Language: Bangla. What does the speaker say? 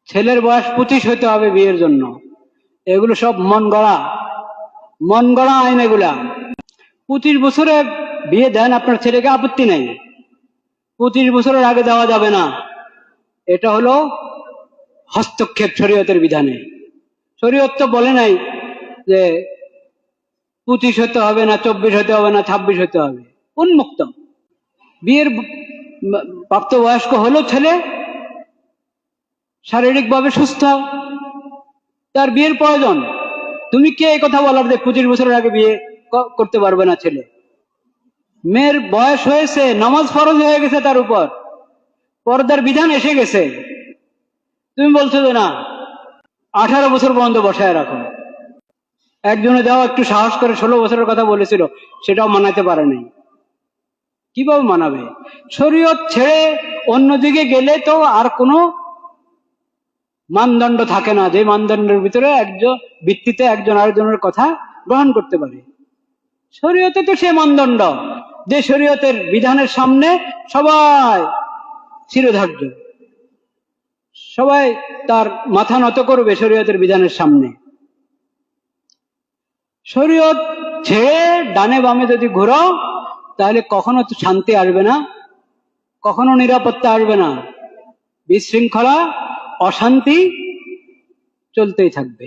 ছেলের বয়স 25 হইতে হবে বিয়ের জন্য। এগুলো সব মন গড়া আইন এগুলা। 25 বছরে বিয়ে দেন আপনার ছেলেকে, আপত্তি নাই। 25 বছরের আগে দেওয়া যাবে না। এটা হলো হস্তক্ষেপ শরীয়তের বিধানে। শরীয়ত তো বলে নাই যে 25 হতে হবে না, 24 হতে হবে না, 26 হতে হবে। উন্মুক্ত। বিয়ের প্রাপ্তবয়স্ক হলো ছেলে, শারীরিকভাবে সুস্থ, তার বিয়ের প্রয়োজন। তুমি কে এই কথা বলার যে 25 বছরের আগে বিয়ে করতে পারবে না ছেলে? মেয়ের বয়স হয়েছে, নামাজ ফরজ হয়ে গেছে, তার উপর পর্দার বিধান এসে গেছে, তুমি বলছো যে না 18 বছর পর্যন্ত বসায় রাখো। একজনে যাও একটু সাহস করে 16 বছরের কথা বলেছিল, সেটাও মানাতে পারে নাই। কিভাবে মানাবে? শরীয়ত ছেড়ে অন্যদিকে গেলে তো আর কোনো মানদণ্ড থাকে না, যে মানদণ্ডের ভিতরে ভিত্তিতে একজন আরেকজনের কথা গ্রহণ করতে পারে। শরীয়তে তো সে মানদণ্ড, যে শরীয়তের বিধানের সামনে সবাই শিরোধার্য, সবাই তার মাথা নত করবে শরীয়তের বিধানের সামনে। শরীয়ত ছেড়ে ডানে বামে যদি ঘুরো, তাহলে কখনো তো শান্তি আসবে না, কখনো নিরাপত্তা আসবে না, বিশৃঙ্খলা, অশান্তি চলতেই থাকবে।